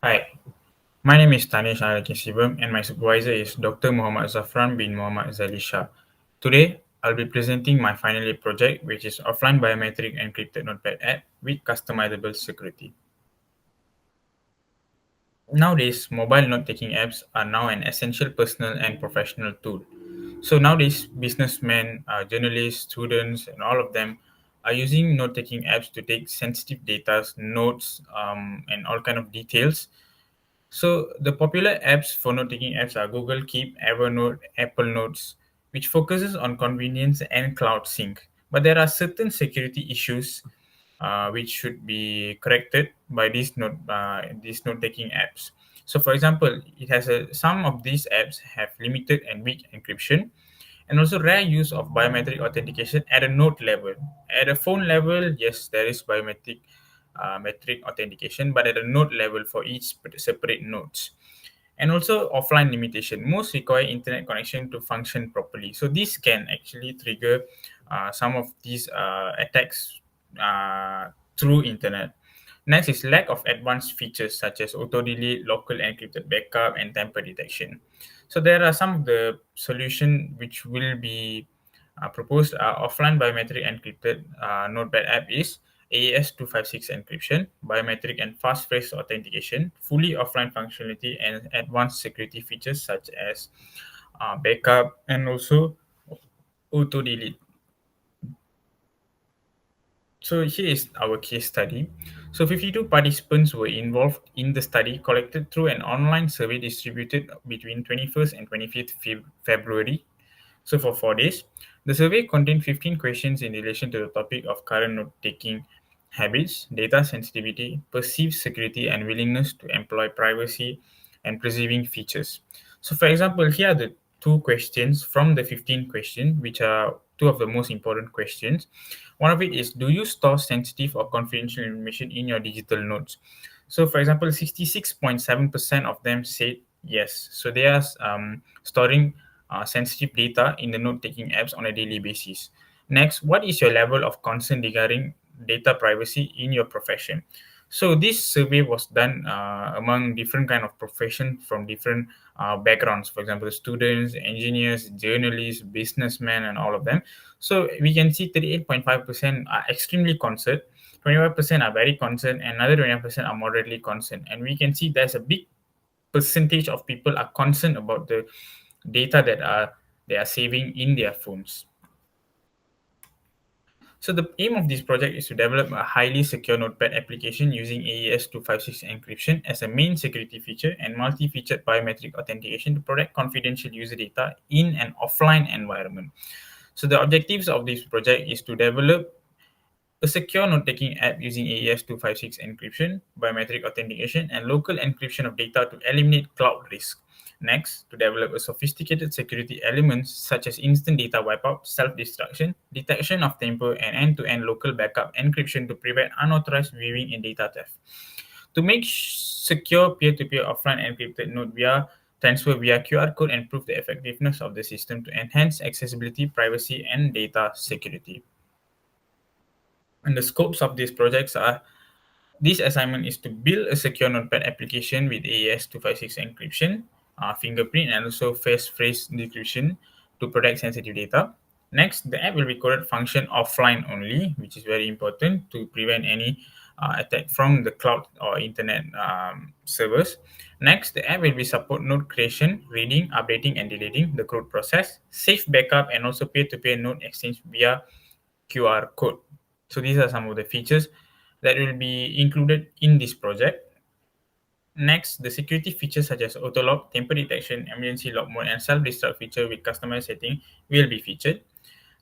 Hi, my name is Tanish Sivam and my supervisor is Dr. Muhammad Zafran bin Muhammad Zali Shah. Today, I'll be presenting my final year project, which is offline biometric encrypted notepad app with customizable security. Nowadays, mobile note-taking apps are now an essential personal and professional tool. So nowadays, businessmen, journalists, students, and all of them are using note-taking apps to take sensitive data, notes, and all kind of details. So the popular apps for note-taking apps are Google Keep, Evernote, Apple Notes, which focuses on convenience and cloud sync. But there are certain security issues which should be corrected by these note-taking apps. So, for example, some of these apps have limited and weak encryption, and also rare use of biometric authentication at a node level. At a phone level, yes, there is biometric metric authentication, but at a node level for each separate nodes. And also offline limitation. Most require internet connection to function properly. So this can actually trigger some of these attacks through internet. Next is lack of advanced features such as auto delete, local encrypted backup, and tamper detection. So there are some of the solution which will be proposed. Offline biometric encrypted notepad app is AES 256 encryption, biometric and fast face authentication, fully offline functionality, and advanced security features such as backup and also auto delete. So here is our case study. So 52 participants were involved in the study collected through an online survey distributed between 21st and 25th February. So for 4 days, the survey contained 15 questions in relation to the topic of current note-taking habits, data sensitivity, perceived security, and willingness to employ privacy and preserving features. So for example, here are the two questions from the 15 questions, which are two of the most important questions. One of it is, do you store sensitive or confidential information in your digital notes? So for example, 66.7% of them said yes. So they are storing sensitive data in the note-taking apps on a daily basis. Next, what is your level of concern regarding data privacy in your profession? So this survey was done among different kind of profession from different backgrounds. For example, students, engineers, journalists, businessmen, and all of them. So we can see 38.5% are extremely concerned, 25% are very concerned, and another 25% are moderately concerned. And we can see there's a big percentage of people are concerned about the data that they are saving in their phones. So the aim of this project is to develop a highly secure notepad application using AES 256 encryption as a main security feature and multi-featured biometric authentication to protect confidential user data in an offline environment. So the objectives of this project is to develop a secure note-taking app using AES 256 encryption, biometric authentication, and local encryption of data to eliminate cloud risk. Next, to develop a sophisticated security elements such as instant data wipeout, self-destruction, detection of tamper, and end-to-end local backup encryption to prevent unauthorized viewing and data theft. To make secure peer-to-peer offline encrypted note via transfer via QR code and prove the effectiveness of the system to enhance accessibility, privacy, and data security. And the scopes of these projects are: this assignment is to build a secure notepad application with AES 256 encryption, fingerprint, and also face phrase decryption to protect sensitive data. Next, the app will be coded function offline only, which is very important to prevent any attack from the cloud or internet servers. Next, the app will be support node creation, reading, updating, and deleting the code process, safe backup, and also peer-to-peer node exchange via QR code. So these are some of the features that will be included in this project. Next, the security features such as auto lock, tamper detection, emergency lock mode, and self-destruct feature with customized setting will be featured.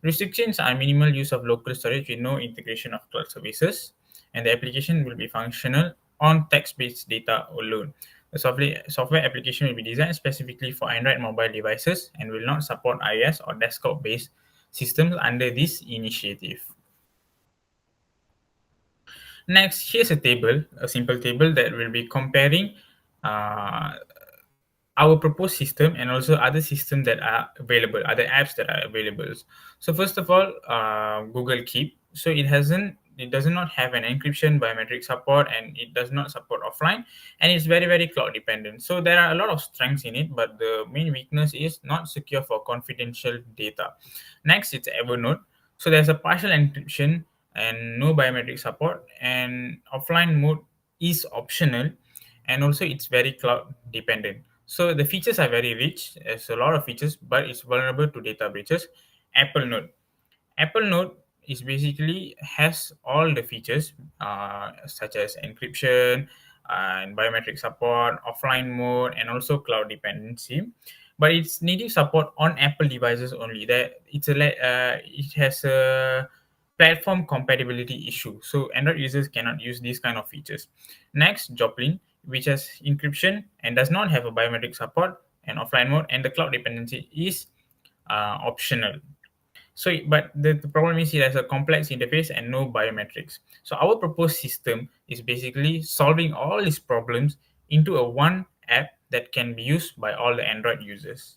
Restrictions are minimal use of local storage with no integration of cloud services, and the application will be functional on text-based data alone. The software application will be designed specifically for Android mobile devices and will not support iOS or desktop-based systems under this initiative. Next, here's a table, a simple table that will be comparing uh, our proposed system and also other systems that are available, other apps that are available. So first of all, Google Keep. So it hasn't it does not have an encryption biometric support, and it does not support offline, and it's very very cloud dependent. So there are a lot of strengths in it, but the main weakness is not secure for confidential data. Next, it's Evernote. So there's a partial encryption and no biometric support, and offline mode is optional, and also it's very cloud dependent. So the features are very rich. There's a lot of features, but it's vulnerable to data breaches. Apple Note. Apple Note is basically has all the features such as encryption and biometric support, offline mode, and also cloud dependency. But it's needing support on Apple devices only. That it has a platform compatibility issue, so Android users cannot use these kind of features. Next, Joplin, which has encryption and does not have a biometric support and offline mode, and the cloud dependency is optional. So, but the problem is it has a complex interface and no biometrics. So our proposed system is basically solving all these problems into a one app that can be used by all the Android users.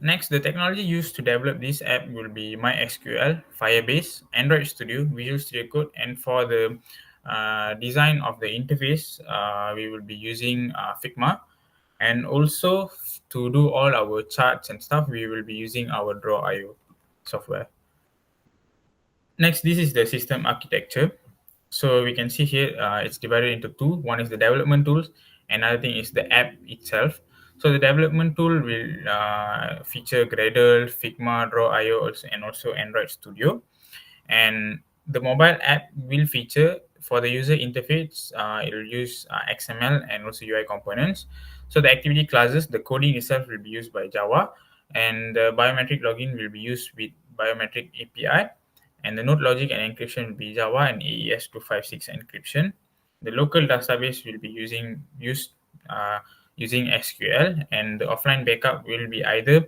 Next, the technology used to develop this app will be MySQL, Firebase, Android Studio, Visual Studio Code, and for the design of the interface, we will be using Figma. And also to do all our charts and stuff, we will be using our Draw.io software. Next, this is the system architecture. So we can see here it's divided into two. One is the development tools, another thing is the app itself. So the development tool will feature Gradle, Figma, Draw.io, and also Android Studio. And the mobile app will feature for the user interface, it will use XML and also UI components. So the activity classes, the coding itself will be used by Java, and the biometric login will be used with biometric API, and the node logic and encryption will be Java and AES 256 encryption. The local database will be used using SQL, and the offline backup will be either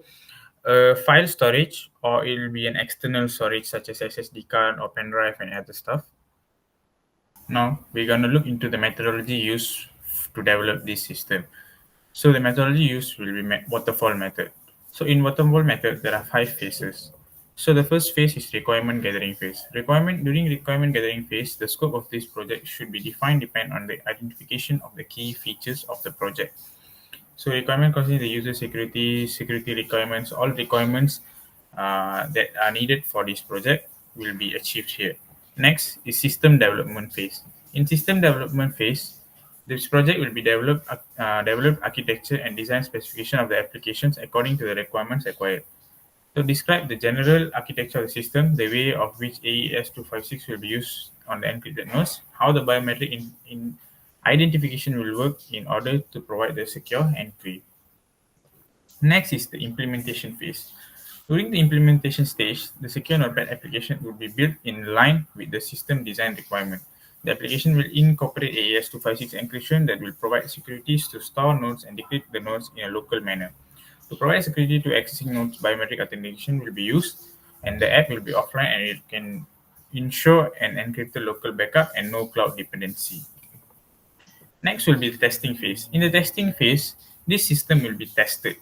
file storage, or it will be an external storage such as SSD card or pen drive and other stuff. Now we're going to look into the methodology used to develop this system. So the methodology used will be waterfall method. So in waterfall method, there are 5 phases. So the first phase is requirement gathering phase. During requirement gathering phase, the scope of this project should be defined depend on the identification of the key features of the project. So requirement consists the user security requirements, all requirements that are needed for this project will be achieved here. Next is system development phase. In system development phase, this project will be developed architecture and design specification of the applications according to the requirements required. So describe the general architecture of the system, the way of which AES 256 will be used on the encrypted nodes, how the biometric in identification will work in order to provide the secure entry. Next is the implementation phase. During the implementation stage, the secure notepad application will be built in line with the system design requirement. The application will incorporate AES 256 encryption that will provide securities to store nodes and decrypt the nodes in a local manner. To provide security to accessing nodes, biometric authentication will be used, and the app will be offline, and it can ensure an encrypted local backup and no cloud dependency. Next will be the testing phase. In the testing phase, this system will be tested.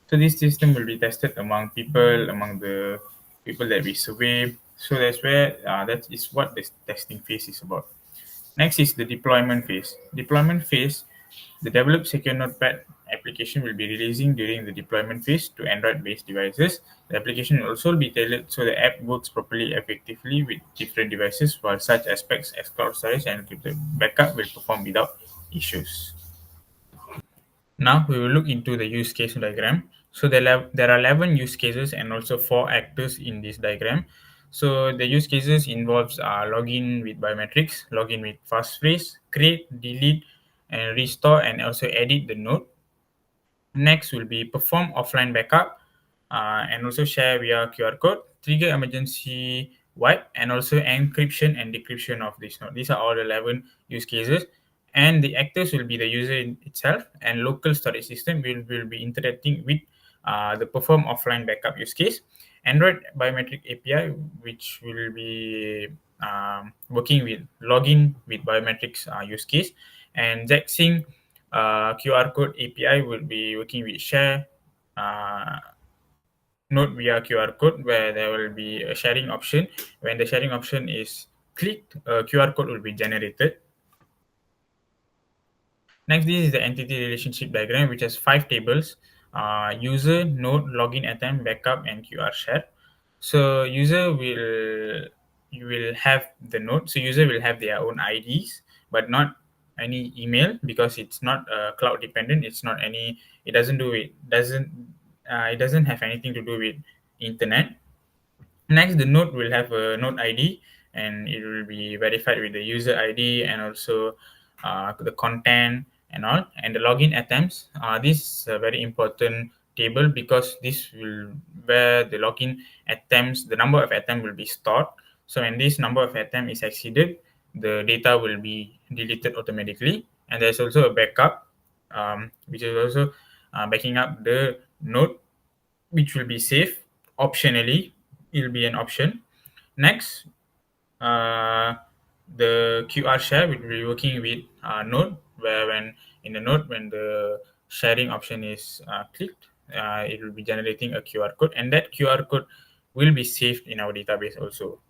So this system will be tested among the people that we survey. So that's where that is what the testing phase is about. Next is the deployment phase. Deployment phase, the developed secure notepad application will be releasing during the deployment phase to Android-based devices. The application will also be tailored so the app works properly, effectively with different devices, while such aspects as cloud storage and encrypted backup will perform without issues. Now we will look into the use case diagram. So there are 11 use cases and also 4 actors in this diagram. So the use cases involves login with biometrics, login with passphrase, create, delete, and restore, and also edit the node. Next will be perform offline backup, and also share via QR code, trigger emergency wipe, and also encryption and decryption of this node. These are all 11 use cases. And the actors will be the user itself, and local storage system will be interacting with the perform offline backup use case. Android biometric API, which will be working with login with biometrics use case, and Jaxing QR code API will be working with share uh, note via QR code, where there will be a sharing option. When the sharing option is clicked, a QR code will be generated. Next, this is the entity relationship diagram, which has five tables: user, node, login attempt, backup, and QR share. So user will you will have the node. So user will have their own IDs, but not any email, because it's not cloud dependent. It's not any. It doesn't do it. Doesn't It doesn't have anything to do with internet. Next, the node will have a node ID, and it will be verified with the user ID and also the content and all. And the login attempts. This is a very important table, because this will where the login attempts, the number of attempts will be stored. So when this number of attempt is exceeded, the data will be deleted automatically. And there's also a backup, which is also backing up the node, which will be safe optionally. It'll be an option. Next, uh, the QR share will be working with node, where when in the node, when the sharing option is clicked, it will be generating a QR code, and that QR code will be saved in our database also.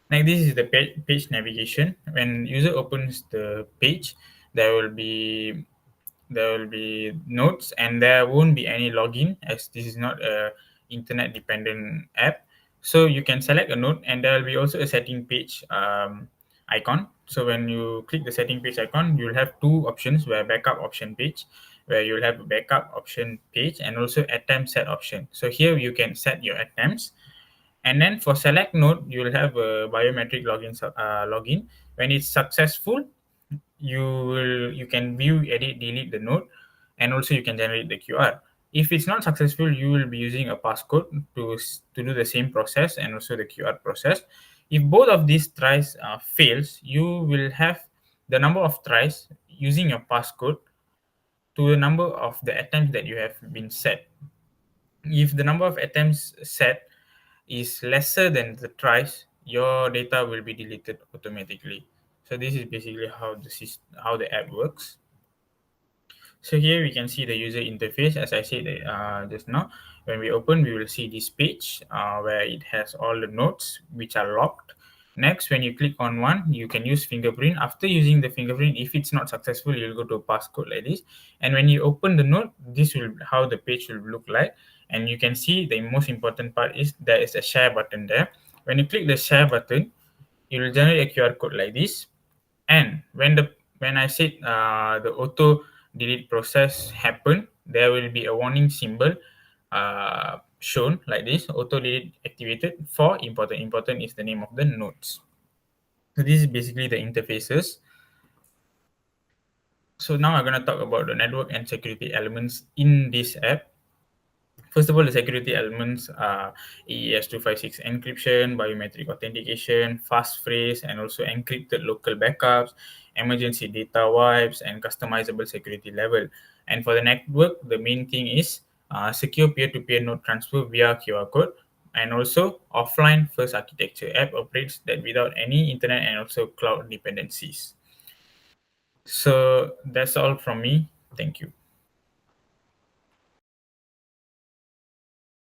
Like, this is the page navigation. When user opens the page, there will be there will be notes, and there won't be any login, as this is not a internet dependent app. So you can select a note, and there will be also a setting page icon. So when you click the setting page icon, you'll have two options: where backup option page, where you'll have a backup option page, and also attempt set option. So here you can set your attempts. And then for select node, you will have a biometric login. When it's successful, you can view, edit, delete the node, and also you can generate the QR. If it's not successful, you will be using a passcode to do the same process, and also the QR process. If both of these tries fails, you will have the number of tries using your passcode to the number of the attempts that you have been set. If the number of attempts set is lesser than the tries, your data will be deleted automatically. So this is basically how the app works. So here we can see the user interface. As I said just now, when we open, we will see this page where it has all the nodes which are locked. Next, when you click on one, you can use fingerprint. After using the fingerprint, if it's not successful, you'll go to a passcode like this. And when you open the node, this will how the page will look like. And you can see the most important part is there is a share button there. When you click the share button, it will generate a QR code like this. And when I said the auto delete process happen, there will be a warning symbol shown like this: auto delete activated for important. Important is the name of the nodes. So this is basically the interfaces. So now I'm going to talk about the network and security elements in this app. First of all, the security elements are AES 256 encryption, biometric authentication, fast phrase, and also encrypted local backups, emergency data wipes, and customizable security level. And for the network, the main thing is secure peer-to-peer node transfer via QR code, and also offline first architecture. App operates that without any internet and also cloud dependencies. So that's all from me. Thank you.